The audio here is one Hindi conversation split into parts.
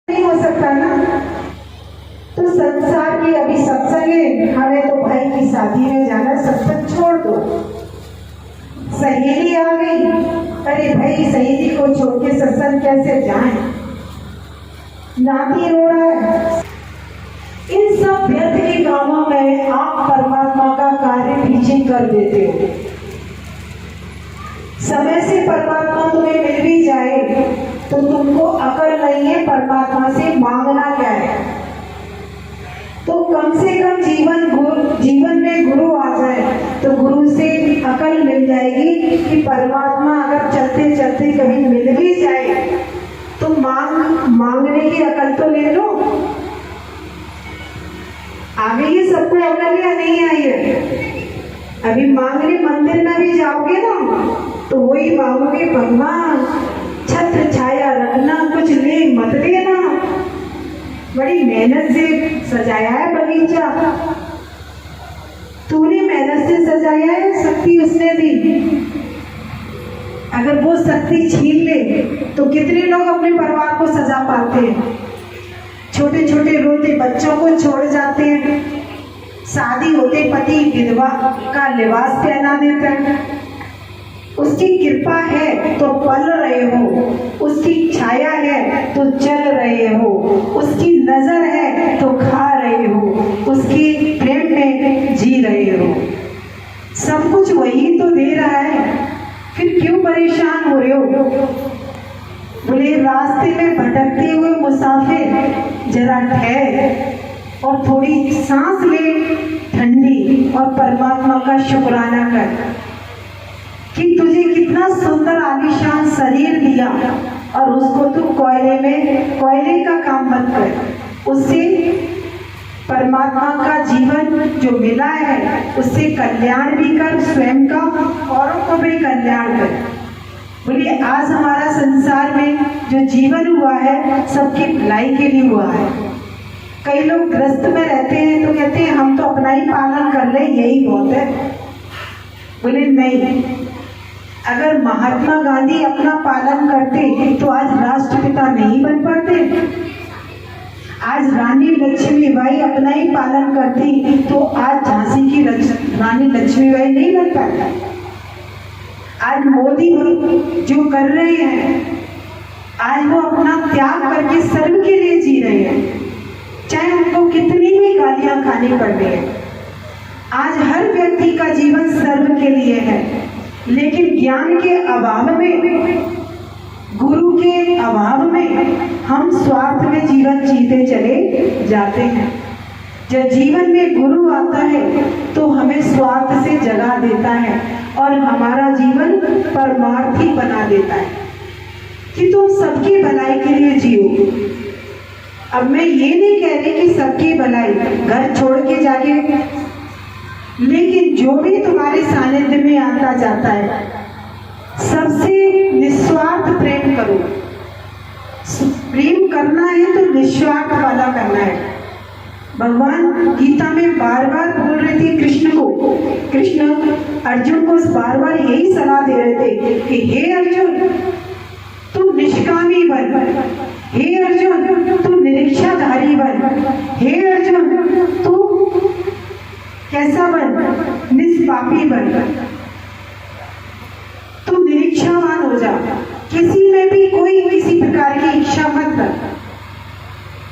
नहीं हो सकता ना। तो संसार की अभी सत्संग है, हमें तो भाई की शादी में जाना, सत्संग छोड़ दो। सहेली आ गई, अरे भाई सहेली को छोड़ के सत्संग कैसे जाएं? नाती रो रहा है। इन सब व्यर्थ के कामों में आप परमात्मा का कार्य पीछे कर देते हो। समय से परमात्मा तुम्हें मिल भी जाए तो तुमको अकल नहीं है परमात्मा से मांगना क्या है। तो कम से कम जीवन में गुरु आ जाए तो गुरु से अकल मिल जाएगी कि परमात्मा अगर चलते चलते कहीं मिल भी जाए तो मांगने की अकल तो ले लो। आगे ये सबको अकल या नहीं आई है? अभी मांगने मंदिर में भी जाओगे ना तो वही मांगोगे, भगवान छत्र छाया रखना, कुछ ले मत लेना। बड़ी मेहनत से सजाया है बगीचा, तूने मेहनत से सजाया है, शक्ति उसने दी। अगर वो शक्ति छीन ले तो कितने लोग अपने परिवार को सजा पाते हैं। छोटे छोटे रोते बच्चों को छोड़ जाते हैं, शादी होते पति विधवा का लिबास पहना देता है। उसकी कृपा है तो पल रहे हो, उसकी छाया है तो चल रहे हो, उसकी नजर है तो खा रहे हो, उसकी प्रेम में जी रहे हो। सब कुछ वही तो दे रहा है, फिर क्यों परेशान हो रहे हो? बोले रास्ते में भटकते हुए मुसाफिर जरा ठहर और थोड़ी सांस ले ठंडी और परमात्मा का शुक्राना कर कि तुझे कितना सुंदर आलीशान शरीर दिया और उसको तू कोयले का काम मत कर। उससे परमात्मा का जीवन जो मिला है उससे कल्याण भी कर, स्वयं का औरों को भी कल्याण कर। बोलिए आज हमारा संसार में जो जीवन हुआ है सबकी भलाई के लिए हुआ है। कई लोग ग्रस्त में रहते हैं तो कहते हैं हम तो अपना ही पालन कर ले, यही बहुत है। बोले नहीं, अगर महात्मा गांधी अपना पालन करते तो आज राष्ट्रपिता नहीं बन पाते। आज रानी लक्ष्मीबाई अपना ही पालन करती तो आज झांसी की रानी लक्ष्मीबाई नहीं बन पाती। आज मोदी जो कर रहे हैं, आज वो अपना त्याग करके सर्व के लिए जी रहे हैं, चाहे उनको कितनी भी गालियां खानी पड़ रही है। आज हर व्यक्ति का जीवन सर्व के लिए है, लेकिन ज्ञान के अभाव में, गुरु के अभाव में हम स्वार्थ में जीवन जीते चले जाते हैं। जब जीवन में गुरु आता है तो हमें स्वार्थ से जगा देता है और हमारा जीवन परमार्थी बना देता है कि तुम सबकी भलाई के लिए जियो। अब मैं ये नहीं कह रही कि सबकी भलाई घर छोड़ के जाके, लेकिन जो भी तुम्हारे सानिध्य में आता जाता है सबसे निस्वार्थ प्रेम करो। प्रेम करना है तो निस्वार्थ वाला करना है। भगवान गीता में बार बार बोल रहे थे कृष्ण अर्जुन को बार बार यही सलाह दे रहे थे कि हे अर्जुन तू निष्कामी बन, हे अर्जुन तू निरीक्षाधारी बन, हे अर्जुन तू कैसा बन, निष्पापी बन, तू निरीक्षावान हो जा, किसी में भी कोई किसी प्रकार की इच्छा मत कर।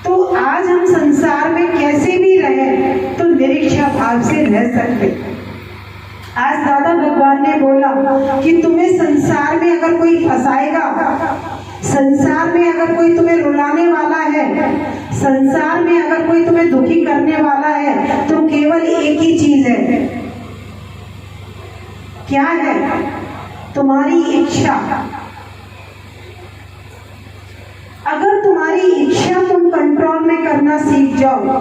तो आज हम संसार में कैसे भी रहे तो निरीक्षा भाव से रह सकते। आज दादा भगवान ने बोला कि तुम्हें संसार में अगर कोई फंसाएगा, संसार में अगर कोई तुम्हें रुलाने वाला है, संसार में अगर कोई तुम्हें दुखी करने वाला है तो केवल एक ही चीज है। क्या है? तुम्हारी इच्छा। अगर तुम्हारी इच्छा तुम कंट्रोल में करना सीख जाओ,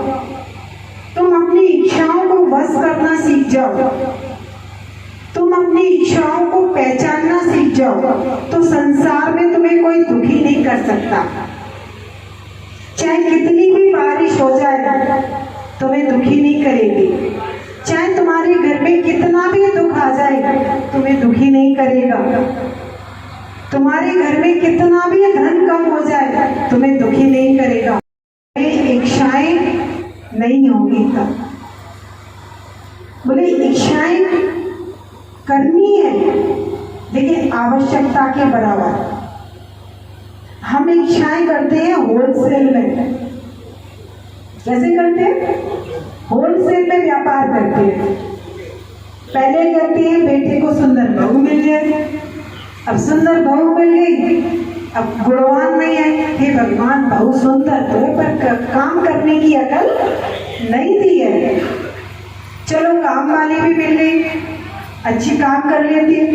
तुम अपनी इच्छाओं को बस करना सीख जाओ, तुम अपनी इच्छाओं को पहचानना सीख जाओ तो संसार में तुम्हें कोई दुखी नहीं कर सकता। चाहे कितनी भी बारिश हो जाए तुम्हें दुखी नहीं करेगी, चाहे तुम्हारे घर में कितना भी दुख आ जाए तुम्हें दुखी नहीं करेगा, तुम्हारे घर में कितना भी धन कम हो जाए तुम्हें दुखी नहीं करेगा। इच्छाएं नहीं होंगी तब। बोले इच्छाएं करनी है लेकिन आवश्यकता के बराबर। हम इच्छाएं करते हैं होलसेल में, कैसे करते हैं? होलसेल में व्यापार करते हैं। पहले कहते हैं बेटे को सुंदर बहू मिल जाए, अब सुंदर बहू मिल गई, अब गुणवान नहीं है, हे भगवान बहू सुंदर तो है पर काम करने की अकल नहीं दी है। चलो काम वाली भी मिल गई, अच्छी काम कर लेती है,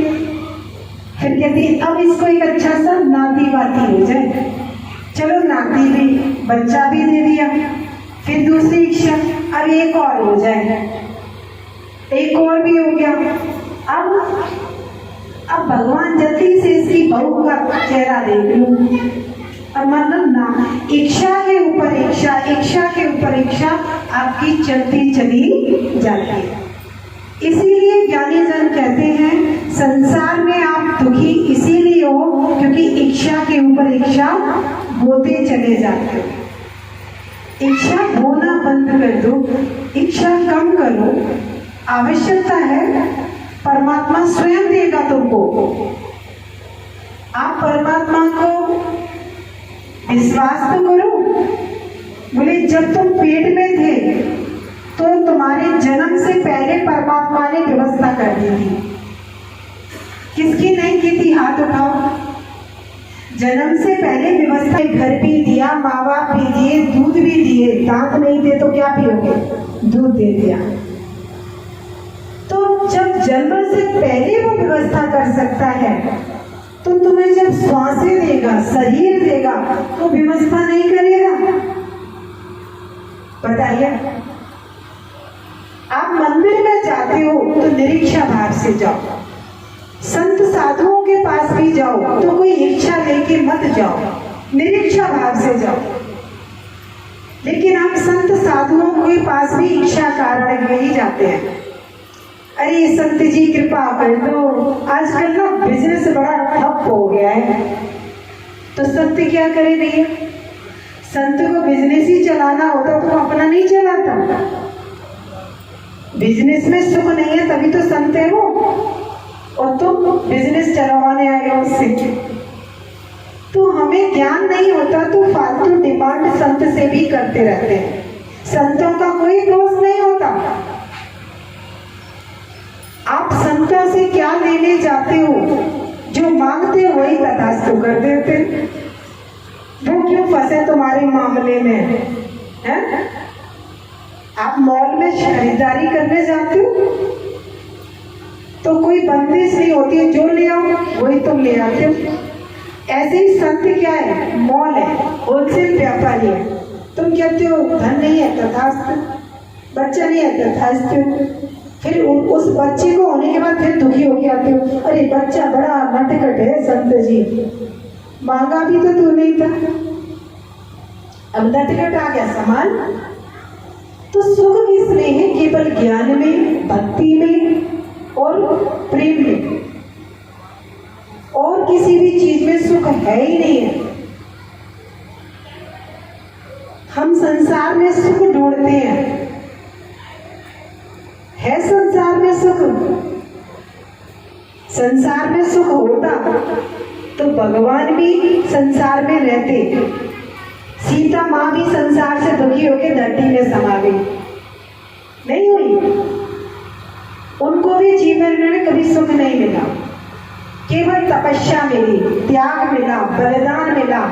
फिर कहती है अब इसको एक अच्छा सा नाती वाती हो जाए। चलो नाती भी, बच्चा भी दे दिया, फिर दूसरी इच्छा अब एक और हो जाए, एक और भी हो गया। अब भगवान जल्दी से इसकी बहू का चेहरा देख लूं। और मतलब ना इच्छा के ऊपर इच्छा, इच्छा के ऊपर इच्छा आपकी चलती चली जाती है। इसीलिए ज्ञानी जन कहते हैं संसार में आप दुखी इसीलिए हो क्योंकि इच्छा के ऊपर इच्छा होते चले जाते हो। इच्छा होना बंद कर दो, इच्छा कम करो। आवश्यकता है परमात्मा स्वयं देगा तुमको। आप परमात्मा को विश्वास तो करो। बोले जब तुम पेट में थे तो तुम्हारे जन्म से पहले परमात्मा ने व्यवस्था कर दी थी। किसकी नहीं की थी? हाथ उठाओ। जन्म से पहले व्यवस्था, घर भी दिया, माँ बाप भी दिए, दूध भी दिए। दांत नहीं दे तो क्या पियोगे? दूध दे दिया। तो जब जन्म से पहले वो व्यवस्था कर सकता है तो तुम्हें जब श्वासें देगा, शरीर देगा तो व्यवस्था नहीं करेगा? बताइए। आप मंदिर में जाते हो तो निरीक्षा भाव से जाओ, संत साधुओं के पास भी जाओ तो कोई इच्छा लेके मत जाओ, निरीक्षा भाव से जाओ। लेकिन आप संत साधुओं के पास भी इच्छा कारण ही जाते हैं। अरे संत जी कृपा कर दो, आजकल ना बिजनेस बड़ा ठप हो गया है। तो संत क्या करे भैया? संत को बिजनेस ही चलाना होता तो अपना नहीं चलाता। बिजनेस में सुख नहीं है तभी तो संत है वो, और तुम बिजनेस चलवाने आए हो उससे। तो हमें ज्ञान नहीं होता तो फालतू डिमांड संत से भी करते रहते हैं। संतों का कोई दोष नहीं होता। आप संतों से क्या लेने जाते हो? जो मांगते हो वही तथास्तु कर देते। वो क्यों फंसे तुम्हारे मामले में? है? आप मॉल में खरीदारी करने जाते हो तो कोई बंदिश नहीं होती है, जो ले आओ वही तुम ले आते हो। ऐसे ही संत क्या है? मॉल है, होलसेल व्यापारी है। तुम कहते हो धन नहीं है तथास्तु, बच्चा नहीं है तथास्तु। फिर उस बच्चे को होने के बाद फिर दुखी होके आते हो, अरे बच्चा बड़ा नटखट है संत जी, मांगा भी तो तू नहीं था, अब नटखट आ गया सामान। तो सुख किसमें है? केवल ज्ञान में, भक्ति में और प्रेम में। और किसी भी चीज में सुख है ही नहीं है। हम संसार में सुख ढूंढते हैं, है संसार में सुख? संसार में सुख होता तो भगवान भी संसार में रहते। सीता माँ भी संसार से दुखी होकर धरती में समा गई, नहीं हुई? उनको भी जीवन में कभी सुख नहीं मिला, केवल तपस्या मिली, त्याग मिला, बलिदान मिला,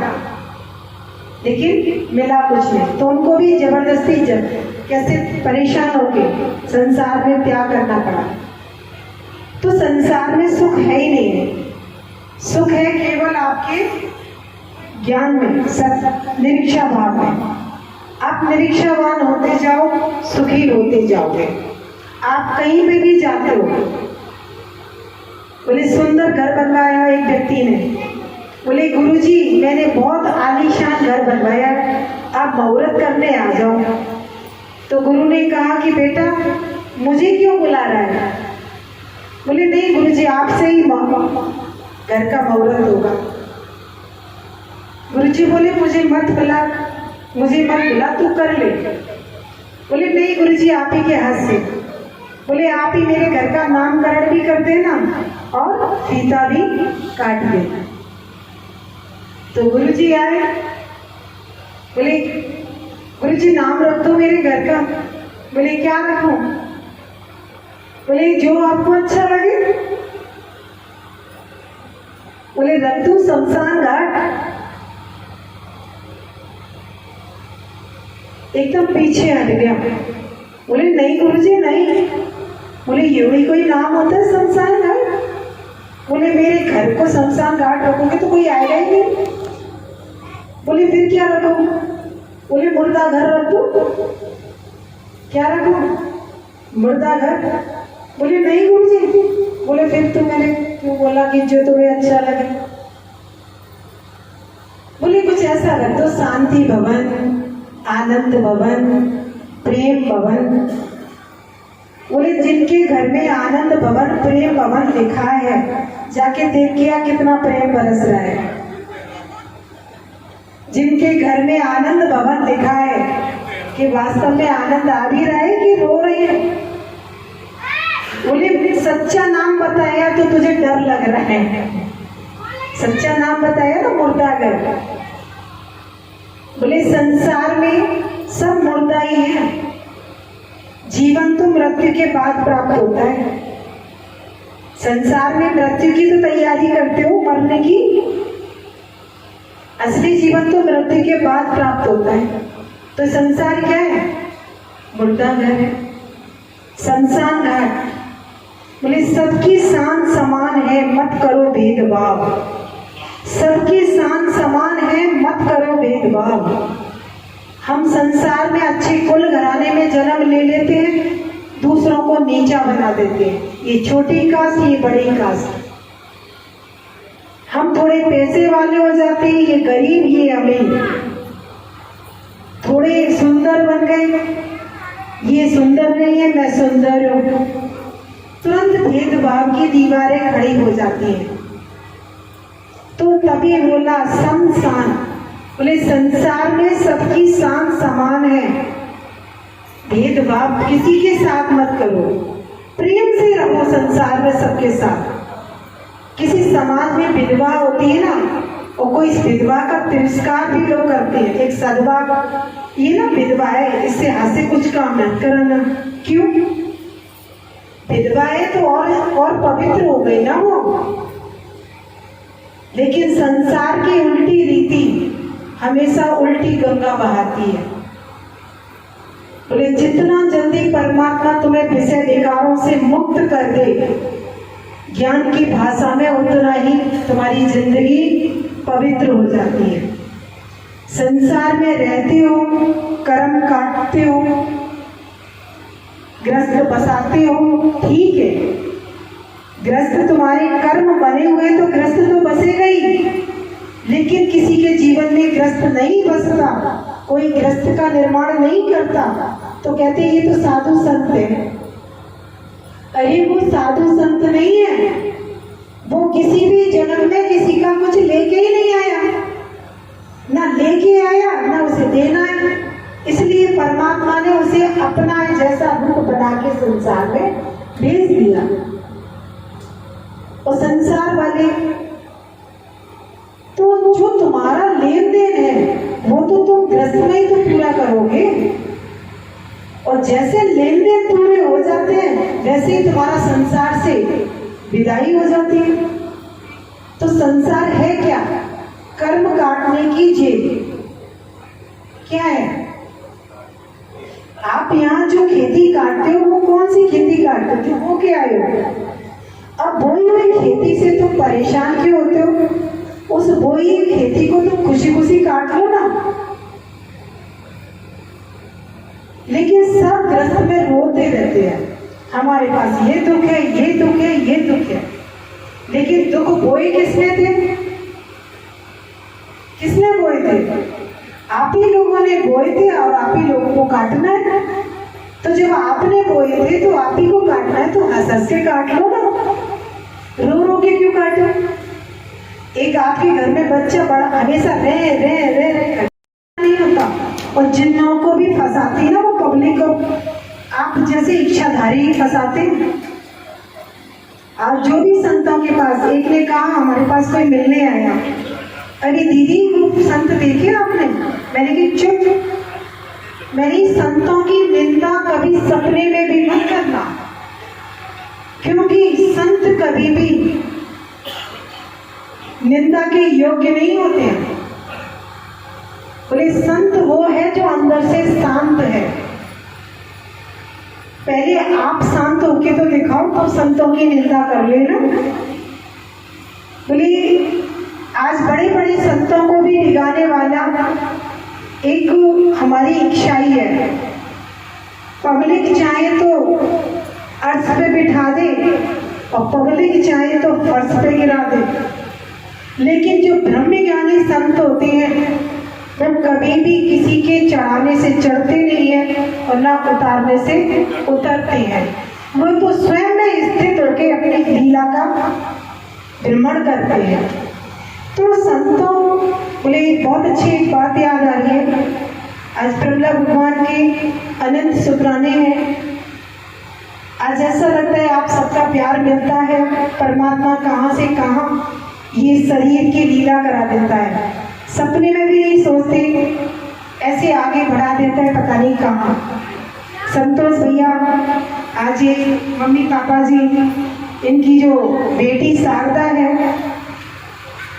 लेकिन मिला कुछ नहीं। तो उनको भी जबरदस्ती कैसे परेशान होके संसार में त्याग करना पड़ा। तो संसार में सुख है ही नहीं है। सुख है केवल आपके ज्ञान में, निरीक्षा भाव में। आप निरीक्षावान होते जाओ, सुखी होते जाओगे। आप कहीं पे भी जाते हो, बोले सुंदर घर बनवाया एक व्यक्ति ने, बोले गुरुजी मैंने बहुत आलीशान घर बनवाया, आप मुहूर्त करने आ जाओ। तो गुरु ने कहा कि बेटा मुझे क्यों बुला रहा है? बोले नहीं गुरुजी आपसे ही घर का मुहूर्त होगा। गुरुजी बोले मुझे मत बुला, मुझे मत बुला, तू कर ले। बोले नहीं गुरुजी, आप ही के हाथ से। बोले आप ही मेरे घर का नामकरण भी कर देना और फीता भी काट देना। तो गुरुजी आए, बोले गुरुजी नाम रख दो मेरे घर का। बोले क्या रखूं? बोले जो आपको अच्छा लगे। बोले रख दूं शमशान घाट। एकदम पीछे हट गया। बोले नहीं गुरुजी नहीं। बोले ये भी कोई नाम होता है शमशान घाट? बोले मेरे घर को शमशान घाट रखोगे तो कोई आएगा ही नहीं। बोले फिर क्या रखो? बोले मुर्दा घर रख दो। क्या रखो? मुर्दा घर। बोले नहीं गुरुजी। बोले फिर तो मैंने क्यों बोला कि जो तुम्हें अच्छा लगे। बोले कुछ ऐसा रख दो, शांति भवन, आनंद भवन, प्रेम भवन। बोले जिनके घर में आनंद भवन प्रेम भवन लिखा है, जाके देखिए कितना प्रेम बरस रहा है। जिनके घर में आनंद भवन लिखा है कि वास्तव में आनंद आ भी रहा है कि रो रही है। बोले सच्चा नाम बताया तो तुझे डर लग रहा है। सच्चा नाम बताया तो मुर्दा घर। बोले संसार में सब मुर्दा ही है। जीवन तो मृत्यु के बाद प्राप्त होता है। संसार में मृत्यु की तो तैयारी करते हो, मरने की। असली जीवन तो मृत्यु के बाद प्राप्त होता है। तो संसार क्या है? मुर्दा घर है, शमशान घाट। बोले सबकी शान समान है, मत करो भेदभाव। सबकी शान समान है, मत करो भेदभाव। हम संसार में अच्छे कुल घराने में जन्म ले लेते हैं, दूसरों को नीचा बना देते हैं। ये छोटी कास्ट, ये बड़ी कास्ट। हम थोड़े पैसे वाले हो जाते हैं, ये गरीब, ये अमीर। थोड़े सुंदर बन गए, ये सुंदर नहीं है, मैं सुंदर हूं। तुरंत भेदभाव की दीवारें खड़ी हो जाती हैं। तो तभी बोला समसान। बोले संसार में सबकी शान समान है, भेदभाव किसी के साथ मत करो, प्रेम से रहो संसार में सबके साथ। किसी समाज में विधवा होती है ना, और कोई इस विधवा का तिरस्कार भी लोग करते हैं। एक सदवा, ये ना विधवा है, इससे हाथ से कुछ काम मत करना। क्यों? विधवा है तो और पवित्र हो गई ना वो। लेकिन संसार की उल्टी रीति हमेशा उल्टी गंगा बहाती है। बोले जितना जल्दी परमात्मा तुम्हें विषय विकारों से मुक्त कर दे, ज्ञान की भाषा में, उतना ही तुम्हारी जिंदगी पवित्र हो जाती है। संसार में रहते हो, कर्म काटते हो, ग्रस्त बसाते हो, ठीक है। ग्रस्त तुम्हारे कर्म बने हुए तो ग्रस्त तो बसेगा ही। लेकिन किसी के जीवन में ग्रस्त नहीं बसता, कोई ग्रस्त का निर्माण नहीं करता, तो कहते ये तो साधु संत है। अरे वो साधु संत नहीं है, वो किसी भी जन्म में किसी का कुछ लेके ही नहीं आया, ना लेके आया ना उसे देना है। इसलिए परमात्मा ने उसे अपना जैसा रूप बना के संसार में भेज दिया। और संसार वाले तो जो तुम्हारा लेन देन है वो तो तुम ग्रस्त में ही तो पूरा करोगे। और जैसे लेन देन पूरे हो जाते हैं वैसे ही तुम्हारा संसार से विदाई हो जाती है। तो संसार है क्या? कर्म काटने की जेल। क्या है? आप यहाँ जो खेती काटते हो वो कौन सी खेती काटते हो? वो क्या है? अब बोई हुई खेती से तुम परेशान क्यों होते हो? उस बोई खेती को तुम खुशी खुशी काट लो ना। लेकिन सब ग्रस्त में रोते रहते हैं, हमारे पास ये दुख है, ये दुख है, ये दुख है। लेकिन दुख बोए किसने थे? किसने बोए थे? आप ही लोगों ने बोए थे और आप ही लोगों को काटना है। तो जब आपने बोए थे तो आप ही को काटना है, तो हंस हंस के काट लो ना, रो रो के क्यों काटो? एक आपके घर में बच्चा बड़ा हमेशा रे रे रे रे नहीं होता, और जिन लोगों को भी फंसाती ना वो पब्लिक को, आप जैसे इच्छाधारी फंसाते हैं। आज जो भी संतों के पास, एक ने कहा हमारे पास कोई मिलने आया, अरे दीदी वो संत देखे आपने? मैंने कहा चुप, मैंने संतों की निंदा कभी सपने में भी मत करना, क्योंकि संत कभी भी निंदा के योग्य नहीं होते हैं। बोले संत वो है जो अंदर से शांत है। पहले आप शांत होके तो दिखाओ, तो संतों की निंदा कर लेना। बोले आज बड़े बड़े संतों को भी डिगाने वाला एक हमारी इच्छा ही है। पब्लिक चाहे तो अर्श पे बिठा दे और पब्लिक चाहे तो फर्श पे गिरा दे, लेकिन जो ब्रह्म ज्ञानी संत होते हैं वो कभी भी किसी के चढ़ाने से चढ़ते नहीं है और ना उतारने से उतरते हैं। वो तो स्वयं में स्थित होकर अपनी लीला का भ्रमण करते हैं। तो संतों, बोले बहुत अच्छी एक बात याद आ रही है। आज प्रहलाद भगवान के अनंत शुक्राने हैं। आज ऐसा लगता है आप सबका प्यार मिलता है, परमात्मा कहाँ से कहाँ ये शरीर की लीला करा देता है। सपने में भी नहीं सोचते, ऐसे आगे बढ़ा देता है पता नहीं कहाँ। संतोष भैया, आज ये मम्मी पापा जी, इनकी जो बेटी शारदा है,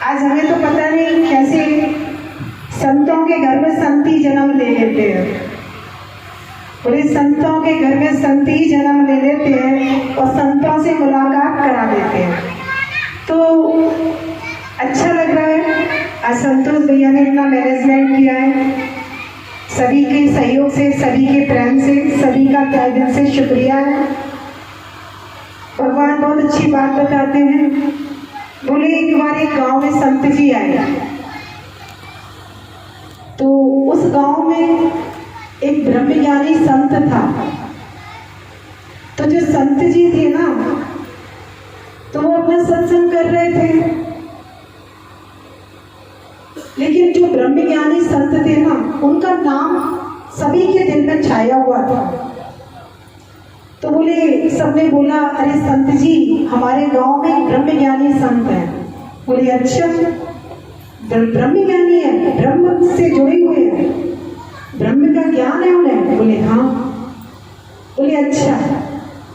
आज हमें तो पता नहीं कैसे संतों के घर में संती जन्म ले लेते हैं। बोले संतों के घर में संती जन्म ले लेते हैं और संतों से मुलाकात करा देते हैं। तो अच्छा लग रहा है। आज संतोष भैया ने इतना मैनेजमेंट किया है। सभी के सहयोग से, सभी के प्रेम से, सभी का तहे दिल से शुक्रिया है। भगवान बहुत अच्छी बात बताते हैं। बोले एक बार एक गांव में संत जी आए, तो उस गांव में एक ब्रह्मज्ञानी संत था। तो जो संत जी थे ना, तो वो अपना सत्संग कर रहे थे, लेकिन जो ब्रह्मज्ञानी संत थे ना, उनका नाम सभी के दिल में छाया हुआ था। तो बोले, सबने बोला अरे संत जी हमारे गांव में ब्रह्मज्ञानी संत है। बोले अच्छा, ब्रह्मज्ञानी है, ब्रह्म से जुड़े हुए हैं, ब्रह्म का ज्ञान है उन्हें? बोले हाँ। बोले अच्छा,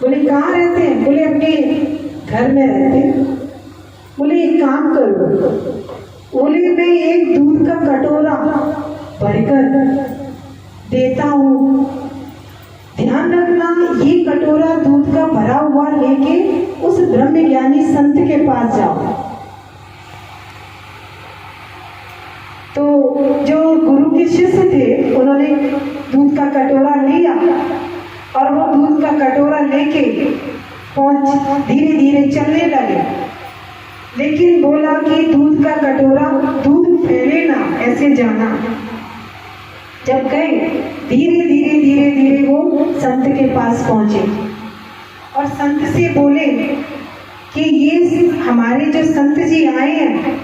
बोले कहाँ रहते हैं? बोले अपने घर में रहते हैं। बोले एक काम करो, बोले मैं एक दूध का कटोरा भरकर देता हूँ, ध्यान रखना ये कटोरा दूध का भरा हुआ लेके उस ब्रह्मज्ञानी संत के पास जाओ। तो जो गुरु के शिष्य थे उन्होंने दूध का कटोरा लिया और वो दूध का कटोरा लेके धीरे धीरे चलने लगे। लेकिन बोला कि दूध का कटोरा दूध फैले ना, ऐसे जाना। जब गए धीरे धीरे धीरे धीरे वो संत के पास पहुंचे और संत से बोले कि ये हमारे जो संत जी आए हैं,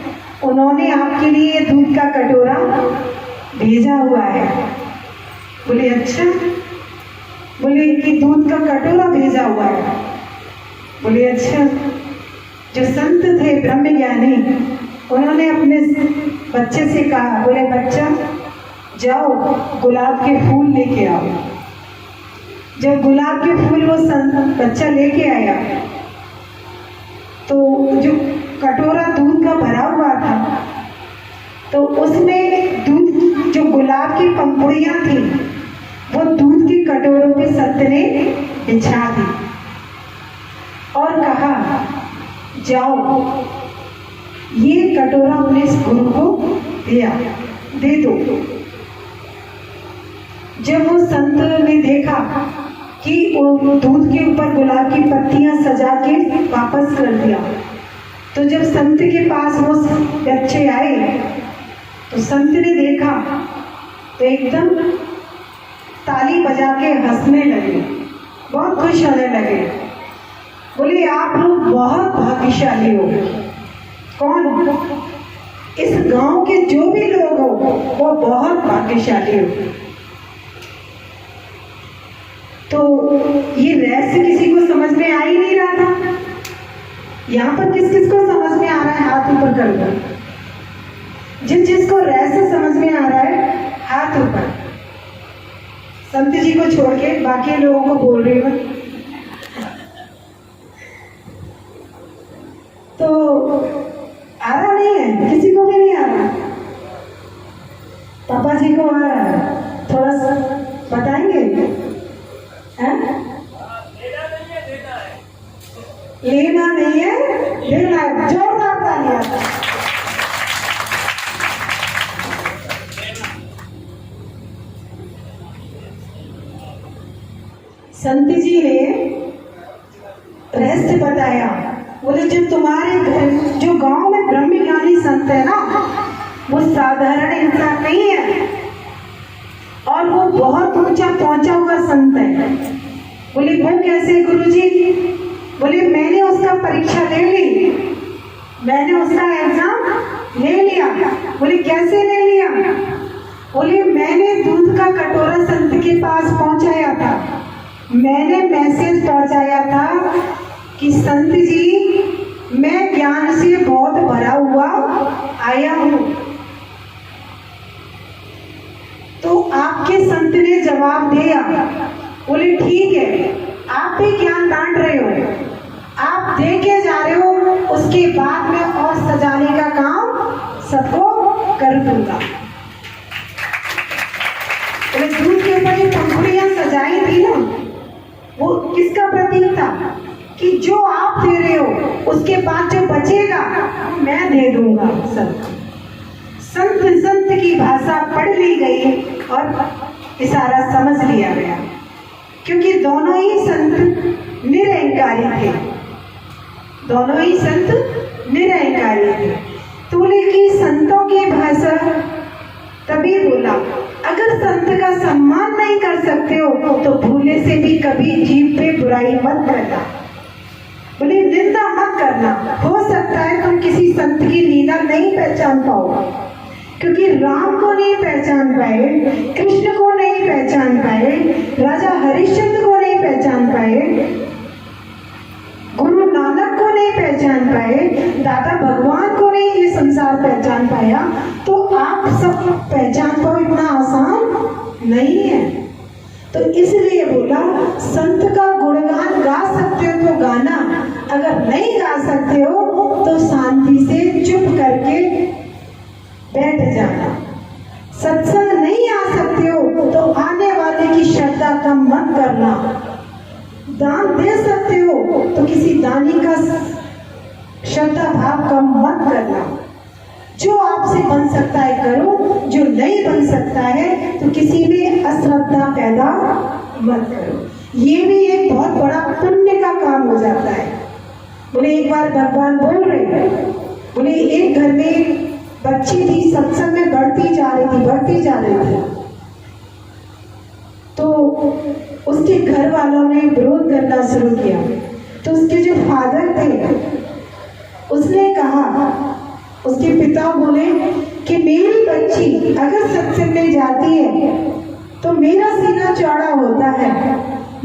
उन्होंने आपके लिए दूध का कटोरा भेजा हुआ है। बोले अच्छा। बोले कि दूध का कटोरा भेजा हुआ है। बोले अच्छा। जो संत थे ब्रह्मज्ञानी, उन्होंने अपने बच्चे से कहा, बोले बच्चा जाओ गुलाब के फूल लेके आओ। जब गुलाब के फूल वो बच्चा लेके आया, तो जो कटोरा दूध का भरा हुआ था, तो उसमें दूध, जो गुलाब की पंखुड़ियाँ थी, वो दूध के कटोरों पे संत ने बिछा दी और कहा जाओ ये कटोरा उन्हें गुरु को दे दो। जब वो संत ने देखा कि वो दूध के ऊपर गुलाब की पत्तियां सजा के वापस कर दिया, तो जब संत के पास वो बच्चे आए तो संत ने देखा तो एकदम ताली बजा के हंसने लगे, बहुत खुश होने लगे। बोले आप लोग बहुत भाग्यशाली हो। कौन? इस गांव के जो भी लोग हो वो बहुत भाग्यशाली हो। ये रहस्य किसी को समझ में आ ही नहीं रहा था। यहाँ पर किस किस को समझ में आ रहा है, हाथ ऊपर कर दो। जिन जिसको रहस्य समझ में आ रहा है हाथ ऊपर। संत जी को छोड़ के बाकी लोगों को बोल रही हूँ। तो आ रहा नहीं है, किसी को भी नहीं आ रहा। पापा जी को आ रहा है, थोड़ा सा बताएंगे? लेना नहीं है, देना है। जोरदार तालियां। संत जी ने रहस्य बताया। बोले जो तुम्हारे घर, जो गांव में ब्रह्मज्ञानी संत है ना, वो साधारण इंसान नहीं है और वो बहुत ऊंचा पहुंचा हुआ संत है। बोले वो कैसे गुरुजी? बोले मैंने उसका परीक्षा ले ली, मैंने उसका एग्जाम ले लिया। बोले कैसे ले लिया? बोले मैंने दूध का कटोरा संत के पास पहुंचाया था। मैंने मैसेज पहुंचाया था कि संत जी मैं ज्ञान से बहुत भरा हुआ आया हूं। तो आपके संत ने जवाब दिया। बोले ठीक है, आप भी ज्ञान बांट रहे हो, आप दे के जा रहे हो, उसके बाद में और सजाने का काम सबको कर दूंगा। बोले दूध के ऊपर जो पंखुड़ियां सजाई थी ना, वो किसका प्रतीक था? कि जो आप दे रहे हो उसके बाद जो बचेगा मैं दे दूंगा सबको। संत संत की भाषा पढ़ ली गई और इशारा समझ लिया गया, क्योंकि दोनों ही संत निरहंकारी थे। दोनों ही संत निरहंकारी थे। तो बोले कि संतों की भाषा तभी बोला, अगर संत का सम्मान नहीं कर सकते हो तो भूले से भी कभी जीभ पे बुराई मत करना। बोले निंदा मत करना। हो सकता है तुम किसी संत की लीला नहीं पहचान पाओ, क्योंकि राम को नहीं पहचान पाए, कृष्ण को नहीं पहचान पाए, राजा हरिश्चंद्र को नहीं पहचान पाए, गुरु नानक को नहीं पहचान पाए, दादा भगवान को नहीं ये संसार पहचान पाया, तो आप सब पहचान पाओ इतना आसान नहीं है। तो इसलिए बोला संत का गुणगान गा सकते हो तो गाना, अगर नहीं गा सकते हो तो शांति से चुप करके बैठ जाना। सत्संग नहीं आ सकते हो तो आने वाले की श्रद्धा कम मत करना। दान दे सकते हो तो किसी दानी का श्रद्धा भाव कम मत करना। जो आपसे बन सकता है करो, जो नहीं बन सकता है तो किसी में अश्रद्धा पैदा मत करो। ये भी एक बहुत बड़ा पुण्य का काम हो जाता है। बोले एक बार भगवान बोल रहे, बोले एक घर में बच्ची थी, सत्संग में बढ़ती जा रही थी। तो उसके घर वालों ने विरोध करना शुरू किया। तो उसके जो फादर थे उसने कहा, उसके पिता बोले कि मेरी बच्ची अगर सत्संग में जाती है तो मेरा सीना चौड़ा होता है,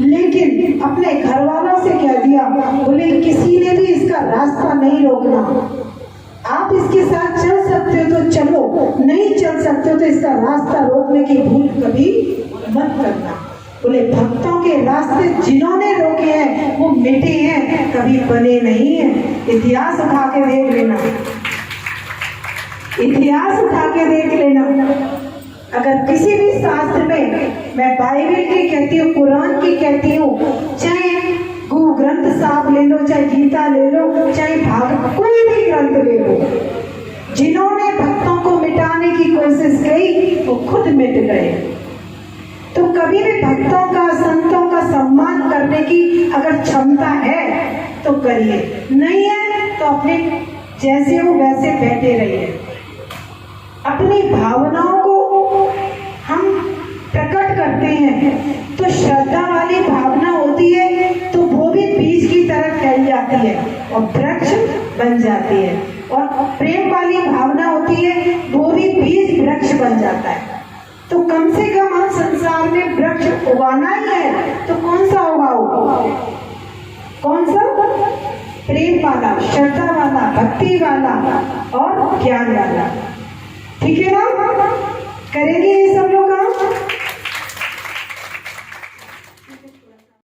लेकिन अपने घर वालों से कह दिया, बोले किसी ने भी इसका रास्ता नहीं रोकना। आप इसके साथ चल सकते हो तो चलो, नहीं चल सकते हो तो इसका रास्ता रोकने की भूल कभी मत करना। बोले भक्तों के रास्ते जिन्होंने रोके हैं वो मिटे हैं, कभी बने नहीं हैं। इतिहास उठा के देख लेना, इतिहास उठा के देख लेना। अगर किसी भी शास्त्र में, मैं बाइबल की कहती हूँ, कुरान की कहती हूँ, चाहे गुरु ग्रंथ साहब ले लो, चाहे गीता ले लो, चाहे भागवत, कोई भी ग्रंथ ले लो, जिन्होंने भक्तों को मिटाने की कोशिश की वो खुद मिट गए। तो कभी भी भक्तों का, संतों का सम्मान करने की अगर क्षमता है तो करिए, नहीं है तो अपने जैसे हो वैसे बैठे रहिए। अपनी भावनाओं को हम प्रकट करते हैं तो श्रद्धा वाली भावना होती है तो वो भी बीज की तरह फैल जाती है और वृक्ष बन जाती है, और प्रेम वाली भावना होती है वो भी बीज वृक्ष बन जाता है। तो कम से कम हम संसार में वृक्ष उगाना ही है तो कौन सा उगाओ? प्रेम वाला, श्रद्धा वाला, भक्ति वाला और ज्ञान वाला। ठीक है ना? करेंगे